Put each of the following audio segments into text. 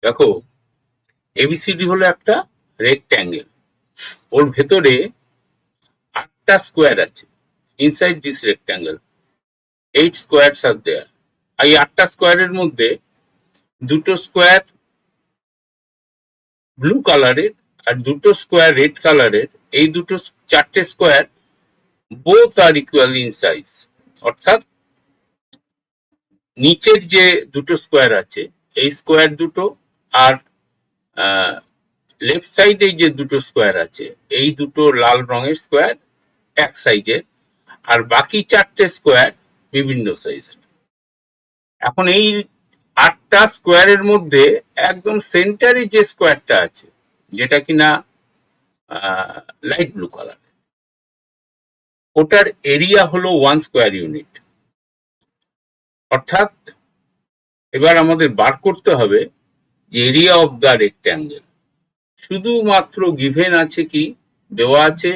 দেখো, এবিসিডি হলো একটা রেক্ট্যাঙ্গেল, ওর ভেতরে 8টা স্কোয়ার আছে। ইনসাইড দিস রেক্ট্যাঙ্গেল 8 স্কোয়ারস আর দেয়ার। এই 8টা স্কোয়ারের মধ্যে দুটো স্কোয়ার ব্লু কালারের আর দুটো স্কোয়ার রেড কালারের। এই দুটো 4টে square both are equal in size, অর্থাৎ নিচের যে দুটো স্কোয়ার আছে এই স্কোয়ার দুটো আর লেফট সাইডে যে দুটো স্কোয়ার আছে এই দুটো লাল রঙের স্কোয়ার এক সাইজের, আর বাকি 4টে স্কোয়ার বিভিন্ন সাইজের। এখন এই 8টা স্কোয়ারের মধ্যে একদম সেন্টারে যে স্কোয়ারটা আছে, যেটা কিনা লাইট ব্লু কালার, ওটার এরিয়া হলো 1 স্কোয়ার ইউনিট। অর্থাৎ এবার আমাদের বার করতে হবে যে এরিয়া অফ দ্য রেক্ট্যাঙ্গেল। শুধুমাত্র গিভেন আছে কি, দেওয়া আছে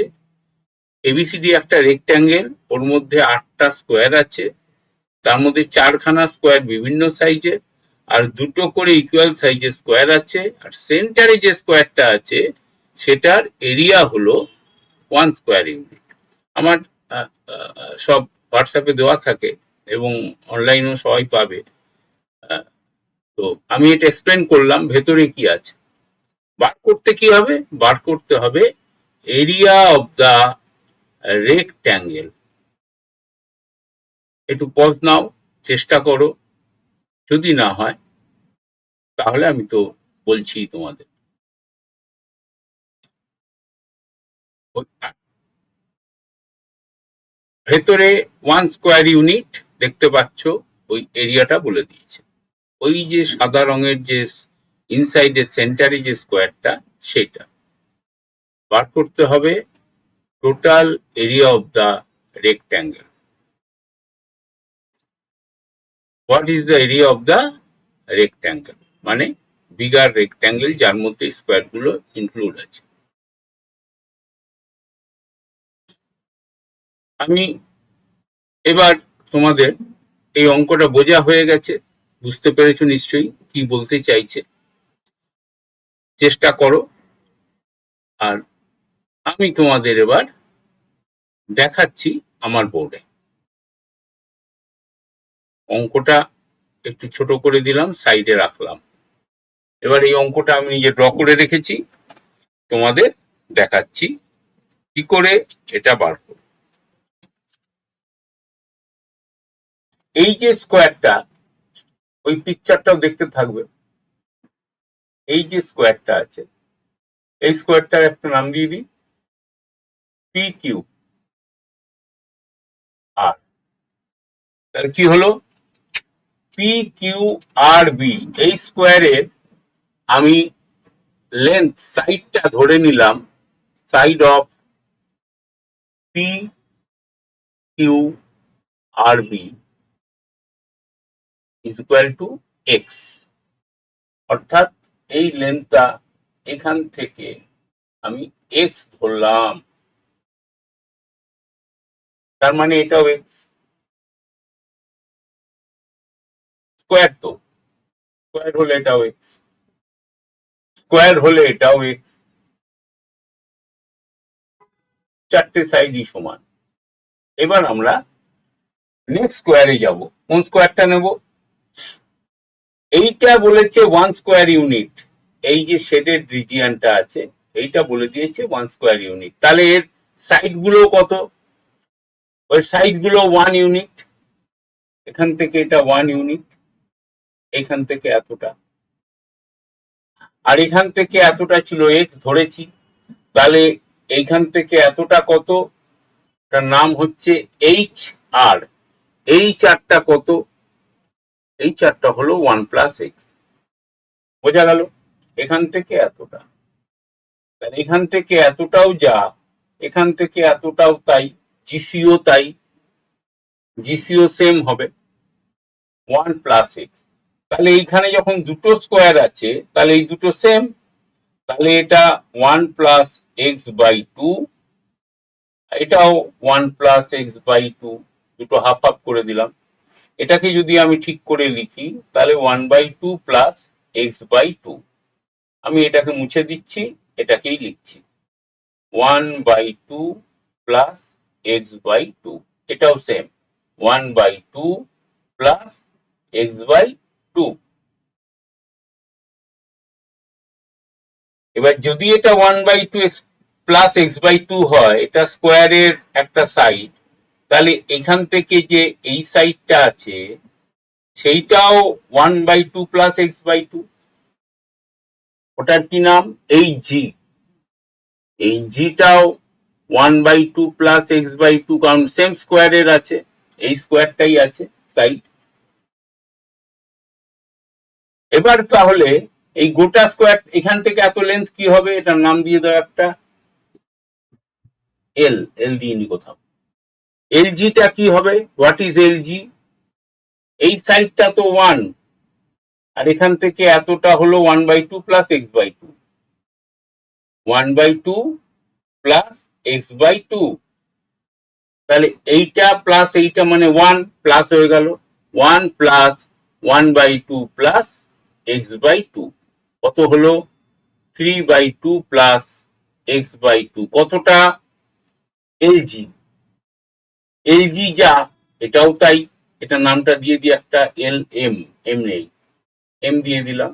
এবিসিডি একটা রেক্ট্যাঙ্গেল, ওর মধ্যে 8টা স্কোয়ার আছে, তার মধ্যে 4খানা স্কোয়ার বিভিন্ন সাইজের আর দুটো করে ইকুয়াল সাইজের স্কোয়ার আছে, আর সেন্টারে যে স্কোয়ারটা আছে সেটার এরিয়া হলো 1 স্কোয়ার ইউনিট। আমার সব হোয়াটসঅ্যাপে দেওয়া থাকে এবং অনলাইনেও সবাই পাবে। তো আমি এটা এক্সপ্লেন করলাম ভেতরে কি আছে। বার করতে কি হবে? বার করতে হবে এরিয়া অফ দা রেক্ট্যাঙ্গেল। একটু পজ নাও, চেষ্টা করো, যদি না হয় তাহলে আমি তো বলছি তোমাদের। ভেতরে 1 স্কোয়ার ইউনিট দেখতে পাচ্ছ, ওই এরিয়াটা বলে দিয়েছে। ওই যে সাদা রঙের যে ইনসাইডের সেন্টারে যে স্কোয়ারটা, সেটা বার করতে হবে total area of the rectangle. What is the area of the rectangle? মানে বিগার রেক্ট্যাঙ্গেল যার মধ্যে স্কোয়ার গুলো ইনক্লুড আছে। আমি এবার তোমাদের এই অঙ্কটা বোঝা হয়ে গেছে, বুঝতে পেরেছো নিশ্চয়ই কি বলতে চাইছে। চেষ্টা করো, আর আমি তোমাদের এবার দেখাচ্ছি আমার বোর্ডে। অঙ্কটা একটু ছোট করে দিলাম, সাইডে রাখলাম। এবার এই অঙ্কটা আমি নিজে ড্র করে রেখেছি, তোমাদের দেখাচ্ছি কি করে এটা বার করব। এই যে স্কোয়ারটা, ওই পিকচারটাও দেখতে থাকবে। এই যে স্কোয়ারটা আছে, এই স্কোয়ারটার একটা নাম দিয়ে দিই পি কিউ আর। তাহলে কি হলো? পি কিউ আর বি, এই স্কোয়ারের আমি লেন্থ সাইডটা ধরে নিলাম, side of P Q R B is equal to X. অর্থাৎ এই লেন্থটা এখান থেকে আমি এক্স ধরলাম, তার মানে এটাও এক্স। স্কোয়ার তো, স্কোয়ার হলে এটাও এক্স, স্কোয়ার হলে এটাও এক্স, 4টে সাইডই সমান। এবার আমরা নেক্সট স্কোয়ারে যাব। কোন স্কোয়ারটা নেব? এইটা বলেছে 1 স্কোয়ার ইউনিট। এই যে শেডেড রিজিয়নটা আছে এইটা বলে দিয়েছে 1 স্কোয়ার ইউনিট। তাহলে এর সাইড গুলো কত? ওই সাইড গুলো 1 ইউনিট। এখান থেকে এটা 1 ইউনিট, এখান থেকে এতটা, আর এখান থেকে এতটা ছিল এক্স ধরেছি। তাহলে এইখান থেকে এতটা কত? তার নাম হচ্ছে এইচ আর। এই চারটা কত? এই চারটা হলো 1 প্লাস এক্স। বোঝা গেল? এখান থেকে এতটা, তাহলে এখান থেকে এতটাও যা, এখান থেকে এতটাও তাই, জিসিও তাই, জিসিও সেম হবে 1 প্লাস এক্স। তাহলে এইখানে যখন দুটো স্কোয়ার আছে তাহলে এই দুটো সেম, তাহলে এটা 1 প্লাস এক্স বাই 2, এটাও 1 প্লাস এক্স বাই 2, দুটো হাফ হাফ করে দিলাম। এটাকে যদি আমি ঠিক করে লিখি তাহলে 1/2 প্লাস x/2। আমি এটাকে মুছে দিচ্ছি, এটাকেই লিখছি 1/2 প্লাস x/2। এটাও সেম 1/2 প্লাস x/2। এবার যদি এটা 1/2 প্লাস x/2 হয়, এটা স্কোয়ারের একটা সাইড, তাহলে এখান থেকে যে এই সাইডটা আছে সেইটাও 1/2 প্লাস x/2। ওটার কি নাম? এই জিটাও 1/2 প্লাস x/2, কারণ সেম স্কোয়ারের আছে, এই স্কোয়ারটাই আছে সাইড। এবার তাহলে এই গোটা স্কোয়ার এখান থেকে এত লেন্থ কি হবে? এটার নাম দিয়ে দাও একটা এল দিয়ে নি কোথাও। এলজিটা কি হবে? What is LG? এই সাইডটা তো 1, আর এখান থেকে এতটা হলো 1/2 প্লাস x/2। 1/2 প্লাস x/2, তাহলে এইটা প্লাস এইটা মানে 1 প্লাস হয়ে গেল 1 প্লাস 1/2 প্লাস x/2, কত হলো 3/2 প্লাস x/2। কতটা? এলজি। এলজি যা, এটাও তাই। এটা নামটা দিয়ে দিয়ে একটা এম নেই, এম দিয়ে দিলাম।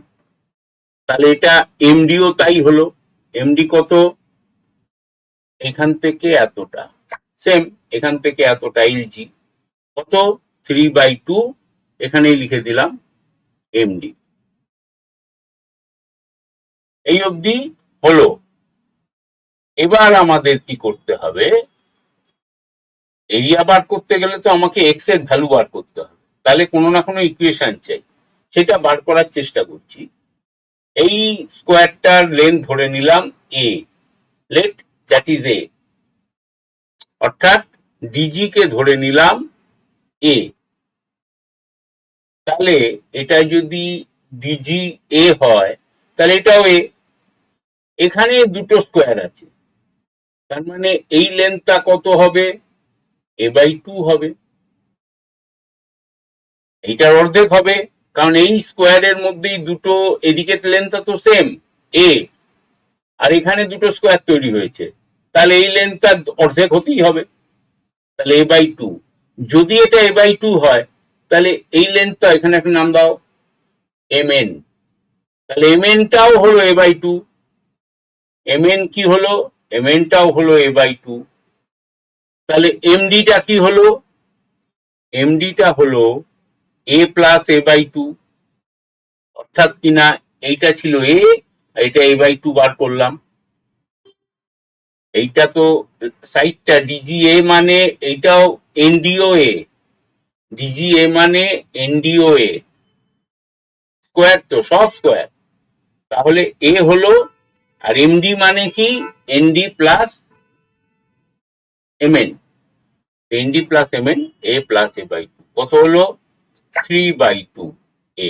তাহলে এটা এমডিও তাই হলো। এমডি কত? এখান থেকে এতটা, সেম এখান থেকে এতটা এলজি কত? 3/2, এখানেই লিখে দিলাম এমডি। এই অবধি হলো। এবার আমাদের কি করতে হবে? এরিয়া বার করতে গেলে তো আমাকে এক্স এর ভ্যালু বার করতে হবে, তাহলে কোনো না কোনো ইকুয়েশন চাই, সেটা বার করার চেষ্টা করছি। এই স্কোয়ারটার লেন্থ ধরে নিলাম এ, লেট দ্যাট ইজ এ, অর্থাৎ ডিজি কে ধরে নিলাম এ। তাহলে এটা যদি ডিজি এ হয়, তাহলে এটাও এ। এখানে দুটো স্কোয়ার আছে, তার মানে এই লেন্থটা কত হবে? a/2 হবে। এইটার অর্ধেক হবে, কারণ এই স্কোয়ারের মধ্যেই দুটো, এদিকে লেন্থটা তো সেম এ, আর এখানে দুটো স্কোয়ার তৈরি হয়েছে, তাহলে এই লেন্থটা অর্ধেক হতেই হবে, তাহলে a/2। যদি এটা a/2 হয়, তাহলে এই লেন্থটা এখানে একটা নাম দাও mn, তাহলে mn টাও হলো a/2। mn কি হলো? mn টাও হলো a/2। তাহলে mdটা কি হলো? mdটা হলো a প্লাস a/2, অর্থাৎ কিনা এইটা ছিল এ, এইটা a/2 বার করলাম। এইটা তো সাইডটা ডিজিএ, মানে এইটাও এনডিও এ, ডিজিএ মানে এনডিও এ, স্কোয়ার তো সব স্কোয়ার। তাহলে এ হলো, আর এমডি মানে কি? ND plus MN, ND plus MN, A plus a/2, কত হলো? 3/2 এ।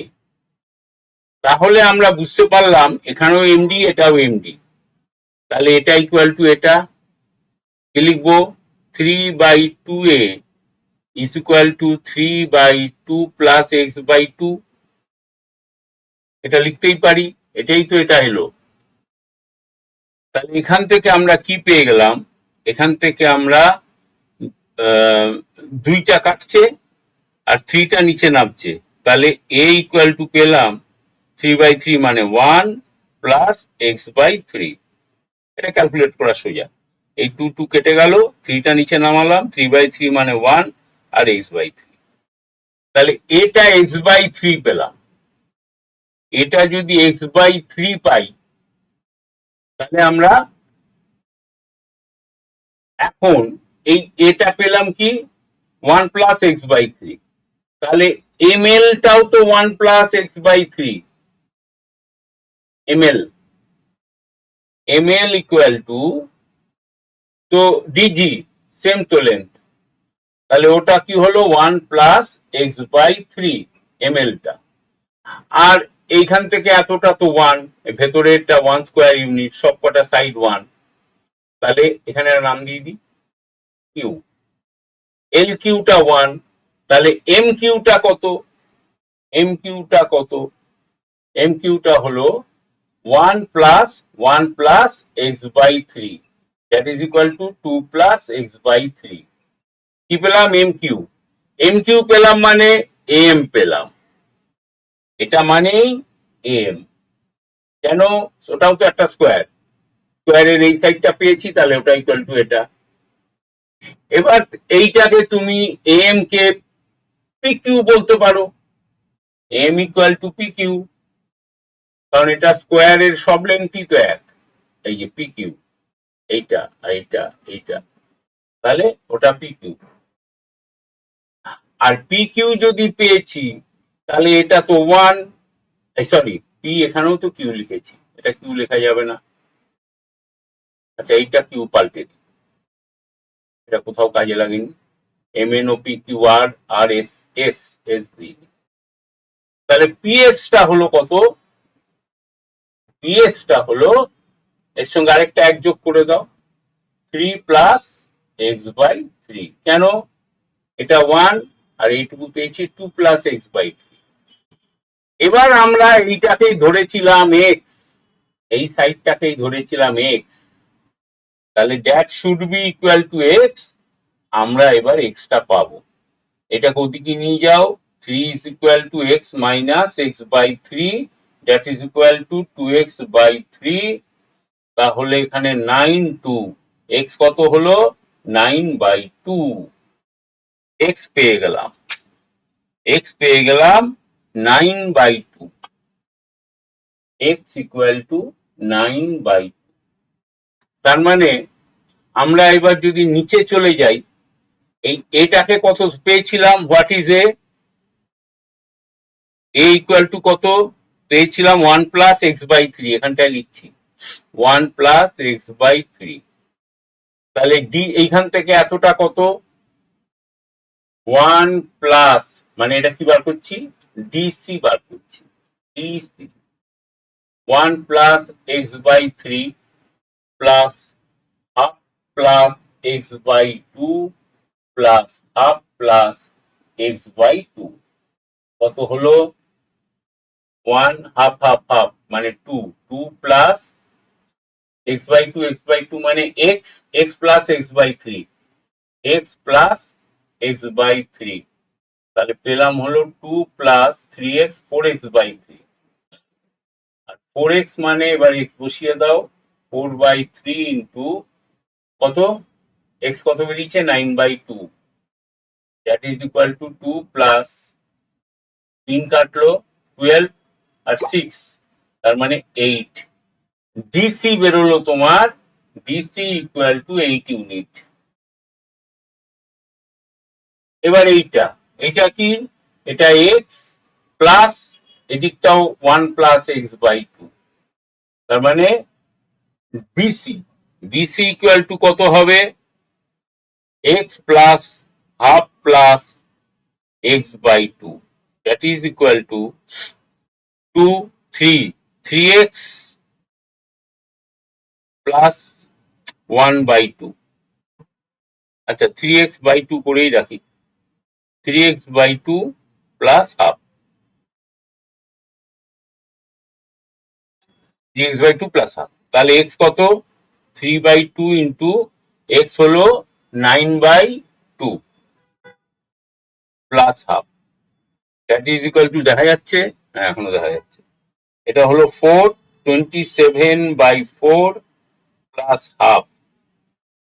তাহলে আমরা বুঝতে পারলাম এখানেও এমডি, এটাও এমডি, তাহলে এটা ইকুয়াল টু এটা কি লিখবো? 3/2 এ is equal to 3/2 plus x/2। এটা লিখতেই পারি, এটাই তো এটা এলো। তাহলে এখান থেকে আমরা কি পেয়ে গেলাম? এখান থেকে আমরা দুইটা কাটছে আর থ্রিটা নিচে নামছে, তাহলে a ইকুয়াল টু পেলাম 3/3 মানে 1 প্লাস x/3। এটা ক্যালকুলেট করা সোজা, এই 2 কেটে গেল, থ্রিটা নিচে নামালাম, 3/3 মানে 1 আর x/3। তাহলে এটা x/3 পেলাম। এটা যদি x/3 পাই, তাহলে আমরা এখন এই এটা পেলাম কি? 1 প্লাস x/3। তাহলে ml টাও তো 1 plus x/3, ml equal to, তো ডিজি সেম তো লেন্থ, তাহলে ওটা কি হলো? 1 প্লাস x/3 ml টা। আর এইখান থেকে এতটা তো 1, ভেতরেরটা 1 স্কোয়ার ইউনিট, সব কটা সাইড 1, তাহলে এখানে নাম দিয়ে দিই কিউ। এল কিউটা 1, তাহলে এম কিউটা কত? এম কিউটা কত? এম কিউটা হলো 1 plus x by 3 that is equal to 2 plus x by 3। কি পেলাম? M Q. এম কিউ পেলাম মানে এম পেলাম, এটা মানেই এম। কেন? ওটাও তো একটা স্কোয়ার, স্কোয়ারের এই সাইডটা পেয়েছি, তাহলে ওটা ইকুয়াল টু এটা। এবার এইটাকে তুমি এম কে পি কিউ বলতে পারো, M equal to P Q, কারণ এটা স্কোয়ারের সব লেন্থই তো এক। এই যে পি কিউ, এইটা আর এইটা এইটা, তাহলে ওটা পি কিউ। আর পি কিউ যদি পেয়েছি, তাহলে এটা তো 1, সরি পি, এখানেও তো কিউ লিখেছি, এটা কিউ লেখা যাবে না। আচ্ছা, এইটা কিউ পাল্টে দিই, এটা কোথাও কাজে লাগেনি। M N O P Q R R S S S দিই, তাহলে পিএস টা হলো কত? পিএস টা হলো, এর সঙ্গে আরেকটা এক যোগ করে দাও, 3 প্লাস এক্স বাই 3। কেন? এটা 1 আর এইটুকু পেয়েছি 2 প্লাস এক্স বাই 3। এবার আমরা এইটাকেই ধরেছিলাম এক্স, এই সাইডটাকেই ধরেছিলাম এক্স, তাহলে that should be equal to x. আমরা এবার এক্সটা পাবো, এটাকে ওদিকে নিয়ে যাও, 3 is equal to x minus x by 3 that is equal to 2x by 3। তাহলে এখানে 9 2, x কত হলো? 9 by 2। x পেয়ে গেলাম, x পেয়ে গেলাম 9 by 2, x equal to 9 by 2। তার মানে আমরা এবার যদি নিচে চলে যাই, এই এটাকে কত পেয়েছিলাম? What is a? A equal to কত পেয়েছিলাম? 1 প্লাস এক্স বাই 3, এখানটায় লিখছি 1 প্লাস এক্স বাই 3। তাহলে ডি এইখান থেকে এতটা কত? 1 প্লাস, মানে এটা কি বার করছি? ডিসি বার করছি, DC 1 plus x by 3 plus half plus x by 2 plus half plus x by 2, কত হলো? 1 হাফ হাফ হাফ মানে 2, 2 plus x by 2, x by 2 মানে x, x plus x by 3, x plus x by 3, তাহলে পেলাম হলো 2 plus 3x, 4x by 3। R 4x মানে এবার x বসিয়ে দাও, 4 by 3 ইন্টু কত? x কত বেরিয়েছে? 9 by 2, that is equal to 2 plus 3 কাটলো 12 আর 6, তার মানে 8। ডিসি বেরোলো তোমার, ডিসি ইকুয়াল টু 8 ইউনিট। এবার এইটা, এইটা কি? এটা এক্স প্লাস এদিকটাও 1 প্লাস এক্স বাই 2, তার মানে বিসি, বিসি ইকুয়াল টু কত হবে? X plus half plus x by 2, that is equal to 2 3, 3x plus 1 by 2। আচ্ছা, 3x বাই 2 করেই রাখি, 3x by 2 plus half, 3x by 2 plus half, তাহলে x কত? 3 by 2 into x হলো 9 by 2 plus half, that is equal to, দেখা যাচ্ছে? হ্যাঁ, এখনো দেখা যাচ্ছে। এটা হলো 4, 27 বাই 4 প্লাস হাফ,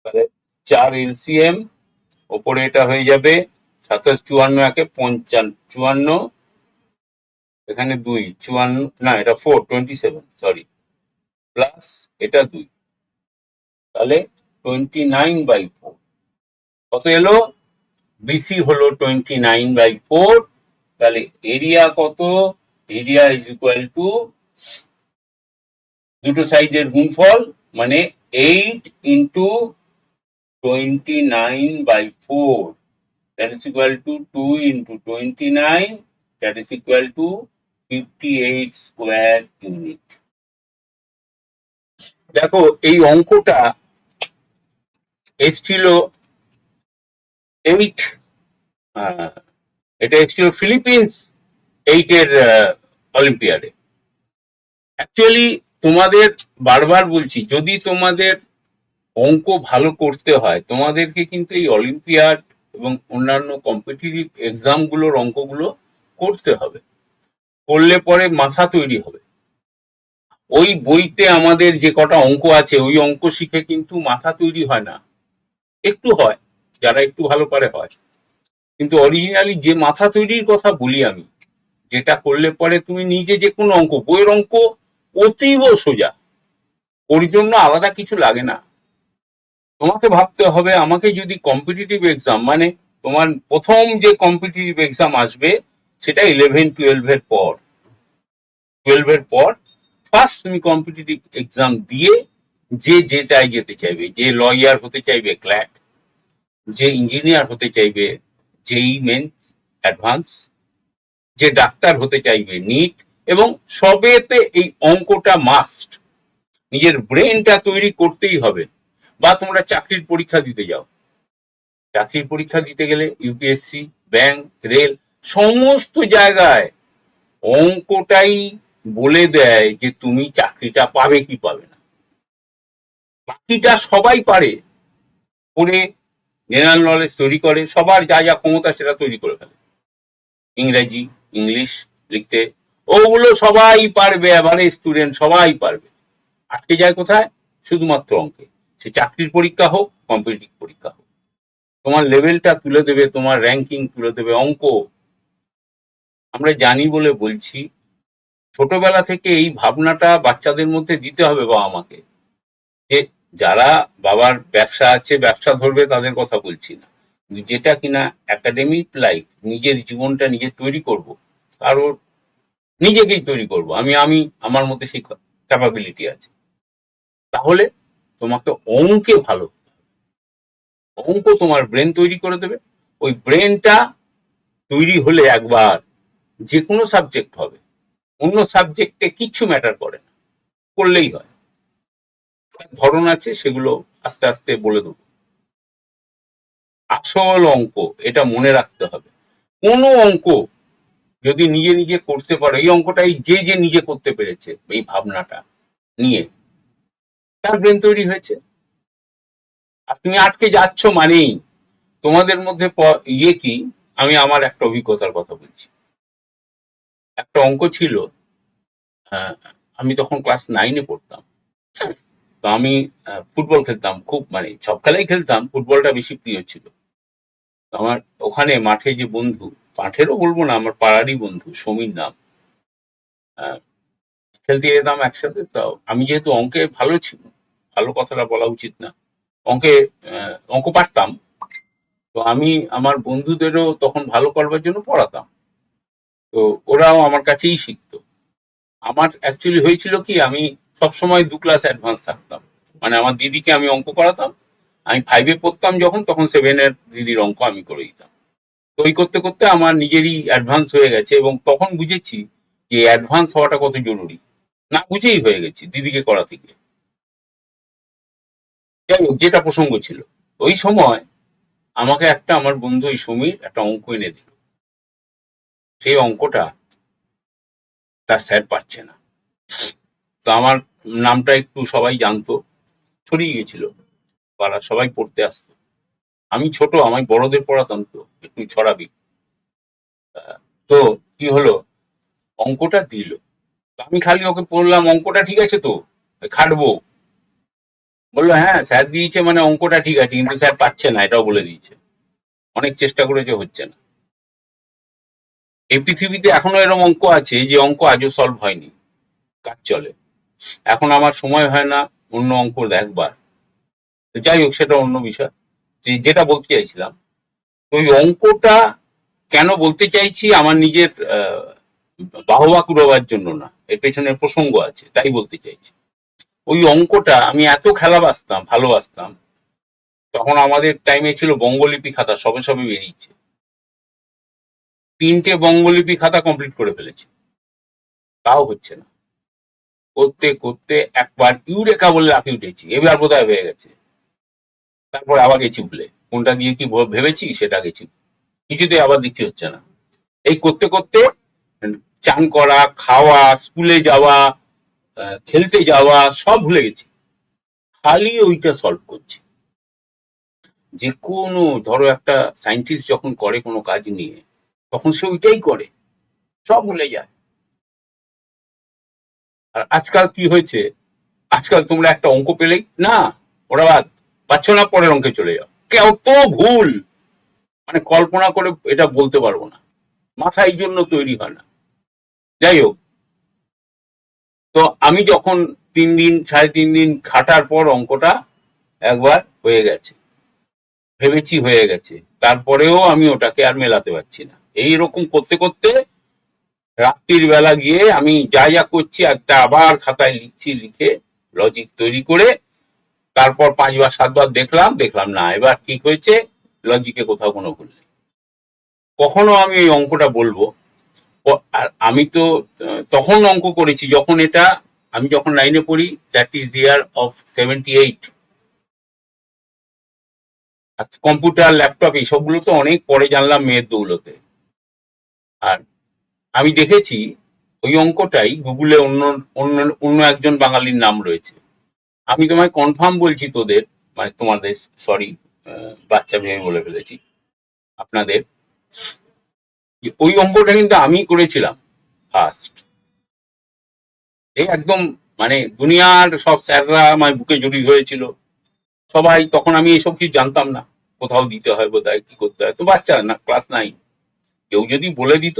তাহলে 4 এলসিএম, ওপরে এটা হয়ে যাবে 27, 54 একে 55, এখানে 2, 54 না, এটা 4, 27 সরি, প্লাস এটা 2, তাহলে 29 বাই 4 কত এলো? বিসি হলো 29 বাই 4। তাহলে এরিয়া কত? এরিয়া ইজ ইকুয়াল টু দুটো সাইডের গুণফল, মানে 8 into 29 by 4, that is equal to 2 into 29, that is equal to 58 square unit। দেখো, এই অঙ্কটা এসছিল 8, এটা এসছিল ফিলিপিন্স 8 এর অলিম্পিয়াডে। অ্যাকচুয়ালি তোমাদের বারবার বলছি, যদি তোমাদের অঙ্ক ভালো করতে হয় তোমাদেরকে কিন্তু এই অলিম্পিয়াড এবং অন্যান্য কম্পিটিটিভ এক্সাম গুলোর অঙ্কগুলো করতে হবে। করলে পরে মাথা তৈরি হবে। ওই বইতে আমাদের যে কটা অঙ্ক আছে ওই অঙ্ক শিখে কিন্তু মাথা তৈরি হয় না, একটু হয়, যারা একটু ভালো পারে হয়, কিন্তু অরিজিনালি যে মাথা তৈরির কথা বলি আমি, যেটা করলে পরে তুমি নিজে যে কোনো অঙ্ক, বইয়ের অঙ্ক অতীব সোজা, ওর জন্য আলাদা কিছু লাগে না। তোমাকে ভাবতে হবে আমাকে যদি কম্পিটিটিভ এক্সাম, মানে তোমার প্রথম যে কম্পিটিটিভ এক্সাম আসবে সেটা 11-12 এর পর, 12 এর পর ফার্স্ট তুমি কম্পিটিটিভ এক্সাম দিয়ে যে যে চাই যেতে চাইবে, যে লয়ার হতে চাইবে ক্ল্যাট, যে ইঞ্জিনিয়ার হতে চাইবে জেই মেন্স অ্যাডভান্স, যে ডাক্তার হতে চাইবে নিট, এবং সবেতে এই অঙ্কটা মাস্ট, নিজের ব্রেনটা তৈরি করতেই হবে। বা তোমরা চাকরির পরীক্ষা দিতে যাও, চাকরির পরীক্ষা দিতে গেলে ইউপিএসসি, ব্যাংক, রেল, সমস্ত জায়গায় অঙ্কটাই বলে দেয় যে তুমি চাকরিটা পাবে কি পাবে না। বাকিটা সবাই পারে, করে জেনারেল নলেজ তৈরি করে, সবার যা যা ক্ষমতা সেটা তৈরি করে ফেলে, ইংরেজি ইংলিশ লিখতে, ওগুলো সবাই পারবে, এবারে স্টুডেন্ট সবাই পারবে। আটকে যায় কোথায়? শুধুমাত্র অঙ্কে। সে চাকরির পরীক্ষা হোক, কম্পিটিটিভ পরীক্ষা হোক, তোমার লেভেলটা তুলে দেবে, তোমার র্যাঙ্কিং তুলে দেবে অঙ্ক। আমরা জানি বলে বলছি, ছোটবেলা থেকে এই ভাবনাটা বাচ্চাদের মধ্যে দিতে হবে বাবা মাকে, যে যারা বাবার ব্যবসা আছে ব্যবসা ধরবে তাদের কথা বলছি না, যেটা কিনা একাডেমিক লাইফ, নিজের জীবনটা নিজে তৈরি করব, কারোর নিজেকেই তৈরি করব, আমি আমি আমার মধ্যে সেই ক্যাপাবিলিটি আছে, তাহলে তোমাকে অঙ্কে ভালো, অঙ্ক তোমার ব্রেন তৈরি করে দেবে। ওই ব্রেনটা তৈরি হলে একবার যে কোনো সাবজেক্ট হবে, অন্য সাবজেক্টে কিচ্ছু ম্যাটার করে না, করলেই হয়। ধরন আছে সেগুলো আস্তে আস্তে বলে দেবো। আসল অঙ্ক, এটা মনে রাখতে হবে, কোনো অঙ্ক যদি নিজে নিজে করতে পারো, এই অঙ্কটাই যে যে নিজে করতে পেরেছে এই ভাবনাটা নিয়ে, তার ব্রেন তৈরি হয়েছে। আর তুমি আটকে যাচ্ছ মানেই তোমাদের মধ্যে ইয়ে কি, আমি আমার একটা অভিজ্ঞতার কথা বলছি। একটা অঙ্ক ছিল, আমি তখন ক্লাস 9-এ পড়তাম। তো আমি ফুটবল খেলতাম খুব, মানে সব খেলাই খেলতাম, ফুটবলটা বেশি প্রিয় ছিল। তো আমার ওখানে মাঠে যে বন্ধু, মাঠেরও বলবো না, আমার পাড়ারই বন্ধু সমীর নাম, আহ, খেলতে যেতাম একসাথে। তো আমি যেহেতু অঙ্কে ভালো ছিল, ভালো কথাটা বলা উচিত না, অঙ্কে অঙ্ক পারতাম, তো আমি আমার বন্ধুদেরও তখন ভালো করবার জন্য পড়াতাম। তো ওরাও আমার কাছেই শিখতো। আমার অ্যাকচুয়ালি হয়েছিল কি, আমি সবসময় 2 ক্লাস অ্যাডভান্স থাকতাম, মানে আমার দিদিকে আমি অঙ্ক করাতাম, আমি 5-এ পড়তাম যখন, তখন 7-এর দিদির অঙ্ক আমি করে দিতাম। তো ওই করতে করতে আমার নিজেরই অ্যাডভান্স হয়ে গেছে, এবং তখন বুঝেছি যে অ্যাডভান্স হওয়াটা কত জরুরি, না বুঝেই হয়ে গেছি দিদিকে করাতে গিয়ে। যাই হোক, যেটা প্রসঙ্গ ছিল, ওই সময় আমাকে একটা, আমার বন্ধু ওই সমীর একটা অঙ্ক এনে দিল। সেই অঙ্কটা তার স্যার পারছে না। তো আমার নামটা একটু সবাই জানতো, ছড়িয়ে গেছিল, পাড়ার সবাই পড়তে আসতো। আমি ছোট, আমি বড়দের পড়াতাম, তো একটু ছড়াবি। তো কি হলো, অঙ্কটা দিল, তো আমি খালি ওকে বললাম অঙ্কটা ঠিক আছে তো, খাটবো? বললো হ্যাঁ স্যার দিয়েছে মানে অঙ্কটা ঠিক আছে, কিন্তু স্যার পাচ্ছে না, এটাও বলে দিয়েছে, অনেক চেষ্টা করেছে হচ্ছে না। এই পৃথিবীতে এখনো এরকম অঙ্ক আছে যে অঙ্ক আজও সলভ হয়নি, কাজ চলে। এখন আমার সময় হয় না অন্য অঙ্ক দেখবার। তো যাই হোক, সেটা অন্য বিষয়। যেটা বলতে চাইছিলাম, তো ওই অঙ্কটা কেন বলতে চাইছি, আমার নিজের বাহবা কুড়াবার জন্য না, এর পেছনে প্রসঙ্গ আছে তাই বলতে চাইছি। ওই অঙ্কটা আমি এত খেলাবাসতাম, ভালোবাসতাম, তখন আমাদের টাইমে ছিল বঙ্গলিপি খাতা, সবে সবে বেরিয়েছে, 3টে বঙ্গলিপি খাতা কমপ্লিট করে ফেলেছি, তাও হচ্ছে না। করতে করতে একবার ইউরেকা বলে লাফিয়ে উঠেছি, এবার বোধহয় হয়ে গেছে। তারপর আবার গেছি ভুলে, কোনটা দিয়ে কি ভেবেছি সেটা গেছি, কিছুতে আবার দেখছি হচ্ছে না। এই করতে করতে চান করা, খাওয়া, স্কুলে যাওয়া, খেলতে যাওয়া সব ভুলে গেছি, খালি ওইটা সলভ করছি। যে কোনো ধরো একটা সায়েন্টিস্ট যখন করে কোনো কাজ নিয়ে, তখন সে ওইটাই করে, সব ভুলে যায়। আর আজকাল কি হয়েছে, আজকাল তোমরা একটা অঙ্ক পেলেই না, ওরা বাদ, পাচ্ছ না, পরের অঙ্কে চলে যাও, কত ভুল, মানে কল্পনা করে এটা বলতে পারবো না, মাথা এই জন্য তৈরি হয় না। যাই হোক, তো আমি যখন 3 দিন 3.5 দিন খাটার পর অঙ্কটা একবার হয়ে গেছে, ভেবেছি হয়ে গেছে, তারপরেও আমি ওটাকে আর মেলাতে পারছি না। এইরকম করতে করতে রাত্রির বেলা গিয়ে আমি যা যা করছি একটা আবার খাতায় লিখছি, লিখে লজিক তৈরি করে তারপর 5 বার 7 বার দেখলাম না, এবার ঠিক হয়েছে, লজিকে কোথাও কোনো ভুল নেই। কখনো আমি এই অঙ্কটা বলবো, আর আমি তো তখন অঙ্ক করেছি যখন এটা, আমি যখন 9-এ পড়ি, দ্যাট ইজ ইয়ার অফ 78। আর কম্পিউটার ল্যাপটপ এইসবগুলো তো অনেক পরে জানলাম মেয়ের দৌলতে। আর আমি দেখেছি ওই অঙ্কটাই গুগলে অন্য অন্য অন্য একজন বাঙালির নাম রয়েছে। আমি তোমায় কনফার্ম বলছি তোদের, মানে তোমাদের, সরি, বাচ্চা মেয়ে বলে ফেলেছি আপনাদের, ওই অঙ্কটা কিন্তু আমি করেছিলাম ফার্স্ট। এই একদম মানে দুনিয়ার সব স্যাররা আমার বুকে জড়িয়ে হয়েছিল সবাই, তখন আমি এসব কিছু জানতাম না, কোথাও দিতে হয় বোধহয়, কি করতে হয়, তো বাচ্চা না, ক্লাস 9, কেউ যদি বলে দিত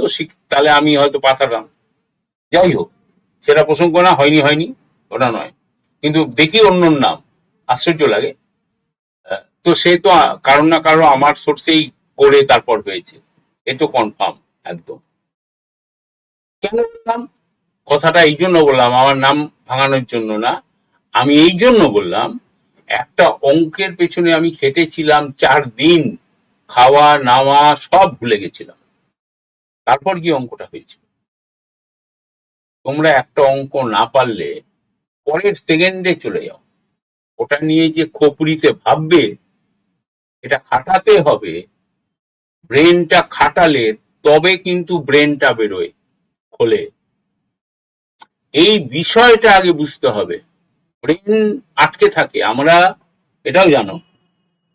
তাহলে আমি হয়তো পাঠাতাম। যাই হোক, সেটা প্রসঙ্গ না, হয়নি ওটা নয়, কিন্তু দেখি অন্য নাম, আশ্চর্য লাগে। তো সে তো কারো না কারো আমার সোর্সেই করে তারপর হয়েছে, এ তো কনফার্ম একদম। কেন বললাম কথাটা, এই জন্য বললাম, আমার নাম ভাঙানোর জন্য না, আমি এই জন্য বললাম, একটা অঙ্কের পেছনে আমি খেটেছিলাম 4 দিন, খাওয়া নাওয়া সব ভুলে গেছিলাম, তারপর কি অঙ্কটা হয়েছিল। তোমরা একটা অঙ্ক না পারলে পরের সেকেন্ডে চলে যাও, ওটা নিয়ে যে খোপড়িতে ভাববে, এটা খাটাতে হবে, ব্রেনটা খাটালে তবে কিন্তু ব্রেনটা বেরোয়, খোলে। এই বিষয়টা আগে বুঝতে হবে। ব্রেন আটকে থাকে, আমরা এটাও জানো,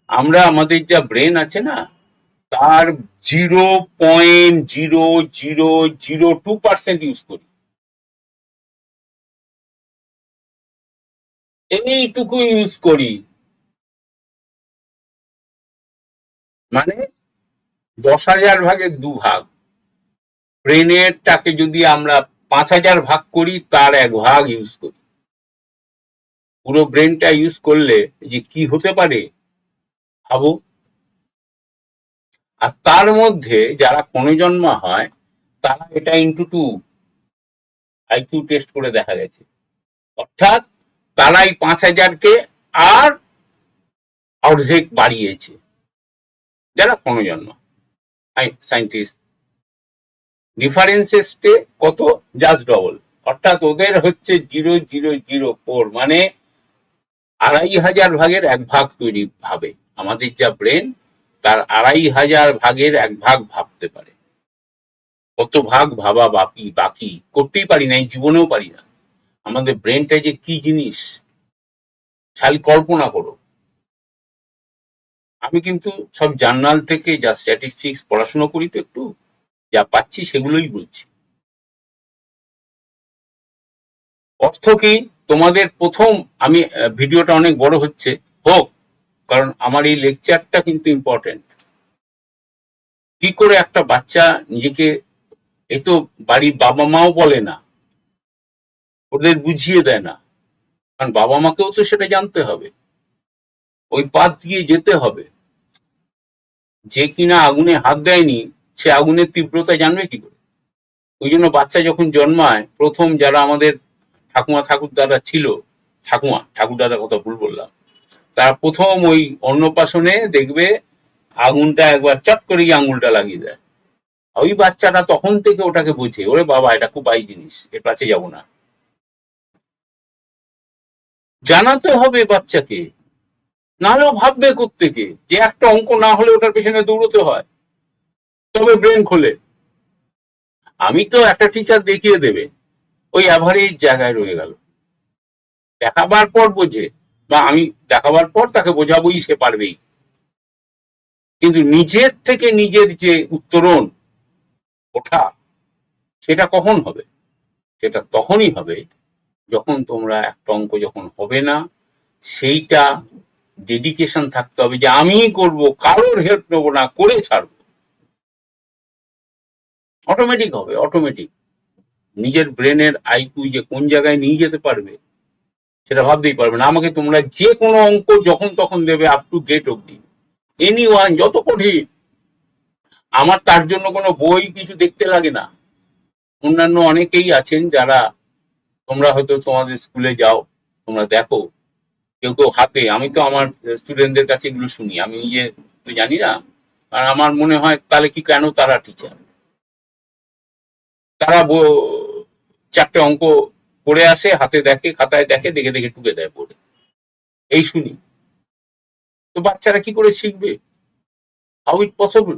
আমরা আমাদের যা ব্রেন আছে না, তার 0.0002% ইউজ করি, এইটুকু ইউজ করি, মানে 10,000 ভাগের 2 ভাগ। ব্রেনেরটাকে যদি আমরা 5,000 ভাগ করি, তার 1 ভাগ ইউজ করি। পুরো ব্রেনটা ইউজ করলে যে কি হতে পারে ভাবো। আর তার মধ্যে যারা ক্ষণজন্মা হয়, তারা এটা ইন্টু 2 আইকিউ টেস্ট করে দেখা গেছে, অর্থাৎ তারা এই 5,000-কে আর অর্ধেক বাড়িয়েছে, যারা ক্ষণজন্মা সায়েন্টিস্ট। ডিফারেন্স এসছে কত, জাস্ট ডবল, অর্থাৎ ওদের হচ্ছে 0.004, মানে 2,500 ভাগের 1 ভাগ তৈরি ভাবে। আমাদের যা ব্রেন, তার 2,500 ভাগের 1 ভাগ ভাবতে পারে। কত ভাগ ভাবা বাকি করতেই পারি না, এই জীবনেও পারি না। আমাদের ব্রেনটা যে কি জিনিস খালি কল্পনা করো। আমি কিন্তু সব জার্নাল থেকে যা স্ট্যাটিস্টিক্স পড়াশোনা করি, তো একটু যা পাচ্ছি সেগুলোই বলছি। অর্থ কি, তোমাদের প্রথম, আমি ভিডিওটা অনেক বড় হচ্ছে, হোক, কারণ আমার এই লেকচারটা কিন্তু ইম্পর্টেন্ট। কি করে একটা বাচ্চা নিজেকে, এই তো বাড়ির বাবা মাও বলে না, ওদের বুঝিয়ে দেয় না, কারণ বাবা মাকেও তো সেটা জানতে হবে, ওই পাত দিয়ে যেতে হবে। যে কিনা আগুনে হাত দেয়নি, সে আগুনের তীব্রতা জানবে কি করে। ওই জন্য বাচ্চা যখন জন্মায়, প্রথম যারা আমাদের ঠাকুমা ঠাকুরদাদা ছিল, ঠাকুরদাদার কথা ভুল বললাম, তারা প্রথম ওই অন্নপ্রাশনে দেখবে আগুনটা একবার চট করে আঙুলটা লাগিয়ে দেয়। ওই বাচ্চাটা তখন থেকে ওটাকে বোঝে, ওরে বাবা এটা খুব বাজে জিনিস, এর কাছে যাবো না। জানাতে হবে বাচ্চাকে, নাহলেও ভাববে কোত্থেকে যে একটা অঙ্ক না হলে ওটার পেছনে দৌড়তে হয়, তবে ব্রেন খোলে। আমি তো একটা টিচার দেখিয়ে দেবে, ওই অ্যাভারেজ জায়গায় রয়ে গেল, দেখাবার পর বোঝে, বা আমি দেখাবার পর তাকে বোঝাবোই, সে পারবেই। কিন্তু নিজের থেকে নিজের যে উত্তরণ ওঠা, সেটা কখন হবে? সেটা তখনই হবে যখন তোমরা একটা অঙ্ক যখন হবে না, সেইটা ডেডিকেশন থাকতে হবে যে আমিই করব, কারোর হেল্প নেবো না, করে ছাড়বো। অটোমেটিক হবে, অটোমেটিক। নিজের ব্রেনের আইকিউ যে কোন জায়গায় নিয়ে যেতে পারবে সেটা ভাবতেই পারবে না। আমাকে তোমরা যে কোনো অঙ্ক যখন তখন দেবে, আপ টু গেট অব্দি, এনি ওয়ান, যত কঠিন, আমার তার জন্য কোনো বই কিছু দেখতে লাগে না। অন্যান্য অনেকেই আছেন যারা, তোমরা হয়তো তোমাদের স্কুলে যাও, তোমরা দেখো, কেউ কেউ হাতে, আমি তো আমার স্টুডেন্টদের কাছে এগুলো শুনি, আমি নিজে তো জানি না, আর আমার মনে হয় তাহলে কি, কেন তারা টিচার? তারা চারটে অঙ্ক করে আসে, হাতে দেখে, খাতায় দেখে, দেখে দেখে টুকে দেয় বোর্ডে, এই শুনি। তো বাচ্চারা কি করে শিখবে? How it possible?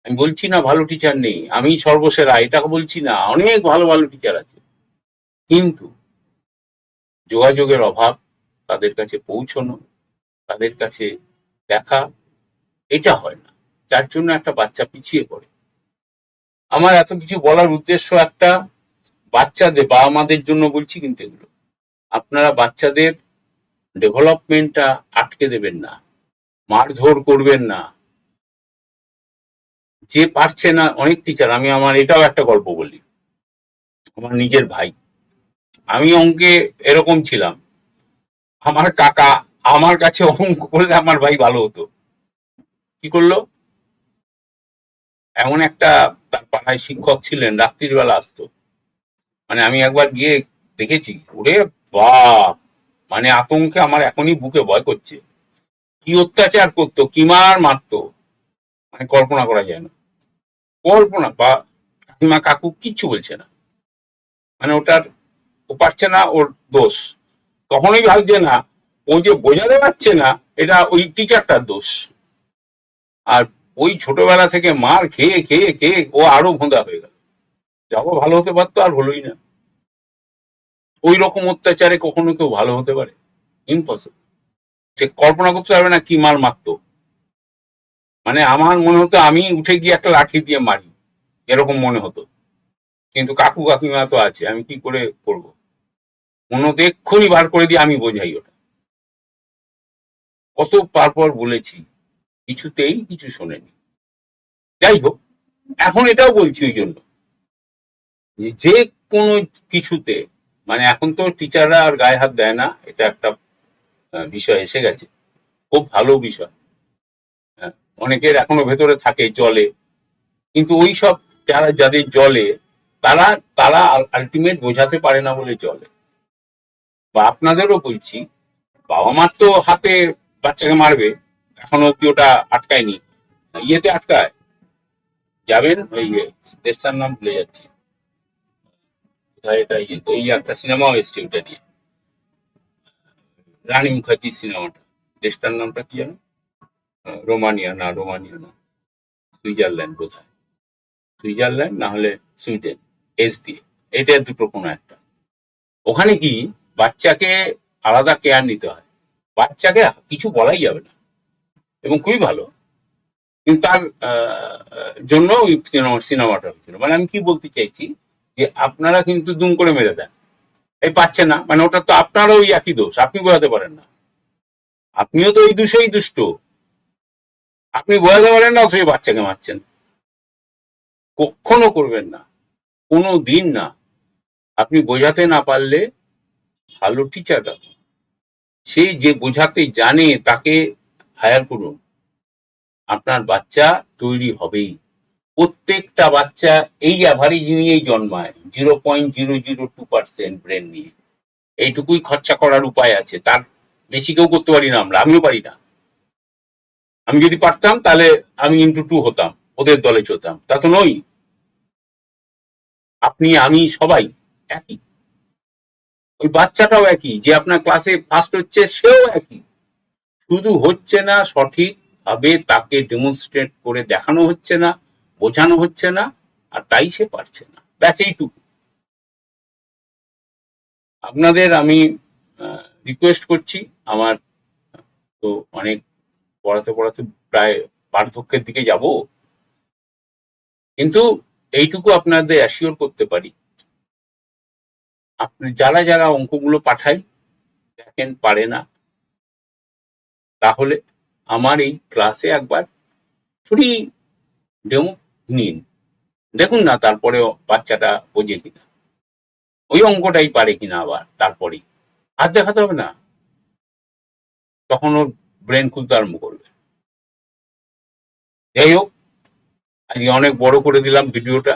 আমি বলছি না ভালো টিচার নেই, আমি সর্বসেরা, এটা বলছি না, অনেক ভালো ভালো টিচার আছে, কিন্তু যোগাযোগের অভাব, তাদের কাছে পৌঁছানো, তাদের কাছে দেখা, এটা হয় না, যার জন্য একটা বাচ্চা পিছিয়ে পড়ে। আমার এত কিছু বলার উদ্দেশ্য একটা, বাচ্চাদের, বাবা মাদের জন্য বলছি কিন্তু এগুলো, আপনারা বাচ্চাদের ডেভেলপমেন্টটা আটকে দেবেন না, মারধর করবেন না। যে পারছে না, অনেক টিচার, আমি আমার এটাও একটা গল্প বলি, আমার নিজের ভাই, আমি অঙ্কে এরকম ছিলাম, আমার কাকা আমার কাছে অঙ্ক করলে আমার ভাই ভালো হতো, কি করলো, এমন একটা, তার পাড়ায় শিক্ষক ছিলেন, রাত্রির বেলা আসতো, মানে আমি একবার গিয়ে দেখেছি, ওরে বাপ, মানে আতঙ্কে আমার এখনই বুকে ভয় করছে, কি অত্যাচার করতো, কি মার মারতো, মানে কল্পনা করা যায় না, কল্পনা, বা কাকিমা কাকু কিচ্ছু বলছে না, মানে ওটার, ও পারছে না, ওর দোষ, কখনোই ভাবছে না ও যে বোঝাতে পারছে না এটা ওই টিচারটার দোষ। আর ওই ছোটবেলা থেকে মার খেয়ে খেয়ে খেয়ে ও আরো ভোঁদা হয়ে গেল, যাবো ভালো হতে পারতো, আর হলোই না। ওই রকম অত্যাচারে কখনো কেউ ভালো হতে পারে? ইম্পসিবল। সে কল্পনা করতে পারবে না কি মার মারতো, মানে আমার মনে হতো আমি উঠে গিয়ে একটা লাঠি দিয়ে মারি, এরকম মনে হতো। কিন্তু কাকু কাকিমা তো আছে, আমি কি করে করবো, মনে হতো এক্ষুনি বার করে দিয়ে আমি বোঝাই ওটা। কত পর বলেছি, কিছুতেই কিছু শোনেনি। যাই হোক, এখন এটাও বলছি ওই জন্য, যে কোনো কিছুতে, মানে এখন তো টিচাররা আর গায়ে হাত দেয় না, এটা একটা বিষয় এসে গেছে, খুব ভালো বিষয়। হ্যাঁ, অনেকের এখনো ভেতরে থাকে জলে, কিন্তু ওই সব, যারা যাদের জলে, তারা তারা আলটিমেট বোঝাতে পারে না বলে জলে। বা আপনাদেরও বলছি, বাবা মার তো হাতে বাচ্চাকে মারবে, এখনো অব্দি ওটা আটকায়নি, ইয়েতে আটকায়, যাবেন ওই যে, দেশটার নাম ভুলে যাচ্ছি, কোথায় এটা, ইয়েতে, এই একটা সিনেমাও এসছে ওটা নিয়ে, রানী মুখার্জির সিনেমাটা, দেশটার নামটা কি জানো? রোমানিয়া, না রোমানিয়া না, সুইজারল্যান্ড বোধহয়, সুইজারল্যান্ড না হলে সুইডেন, এস দিয়ে, এটা দুটো কোনো একটা। ওখানে কি, বাচ্চাকে আলাদা কেয়ার নিতে হয়, বাচ্চাকে কিছু বলাই যাবে না, এবং খুবই ভালো। কিন্তু তার জন্য ওই সিনেমাটা হয়েছিল, মানে আমি কি বলতে চাইছি, যে আপনারা কিন্তু দুম করে মেরে দেন, এই পাচ্ছে না, মানে ওটা তো আপনারও ওই একই দোষ, আপনি বোঝাতে পারেন না, আপনিও তো ওই দোষেই দুষ্ট, আপনি বোঝাতে পারেন না, অথচ বাচ্চাকে মারছেন। কখনো করবেন না, কোনো দিন না। আপনি বোঝাতে না পারলে ভালো টিচার রাখুন, সেই যে বোঝাতে জানে তাকে হায়ার করুন, আপনার বাচ্চা তৈরি হবেই। প্রত্যেকটা বাচ্চা এই অ্যাভারেজ নিয়েই জন্মায়, 0.002% ব্রেন নিয়ে, এইটুকুই খরচা করার উপায় আছে, তার বেশি কেউ করতে পারি না আমরা, আমিও পারি না। আমি যদি পারতাম তাহলে আমি ইন্টু টু হতাম, ওদের দলে চলতাম, তা তো নই। আপনি আমি সবাই একই, ওই বাচ্চাটাও একই, যে আপনার ক্লাসে ফার্স্ট হচ্ছে সেও একই, শুধু হচ্ছে না সঠিক ভাবে তাকে ডেমনস্ট্রেট করে দেখানো হচ্ছে না, বোঝানো হচ্ছে না, আর তাই সে পারছে না, ব্যাস এইটুকু। আপনাদের আমি রিকোয়েস্ট করছি, আমার তো অনেক পড়াতে পড়াতে প্রায় বার্ধক্যের দিকে যাব, কিন্তু এইটুকু আপনাদের অ্যাসিওর করতে পারি, আপনি যারা যারা অঙ্কগুলো পাঠায় দেখেন পারে না, তাহলে আমার এই ক্লাসে একবার ফ্রি ডেমো নিন, দেখুন না তারপরে বাচ্চাটা বোঝে কিনা, ওই অঙ্কটাই পারে কিনা, আবার তারপরেই আর দেখাতে হবে না, তখন ওর ব্রেন খুলতে আরম্ভ করবে। যাই হোক, আজকে অনেক বড় করে দিলাম ভিডিওটা।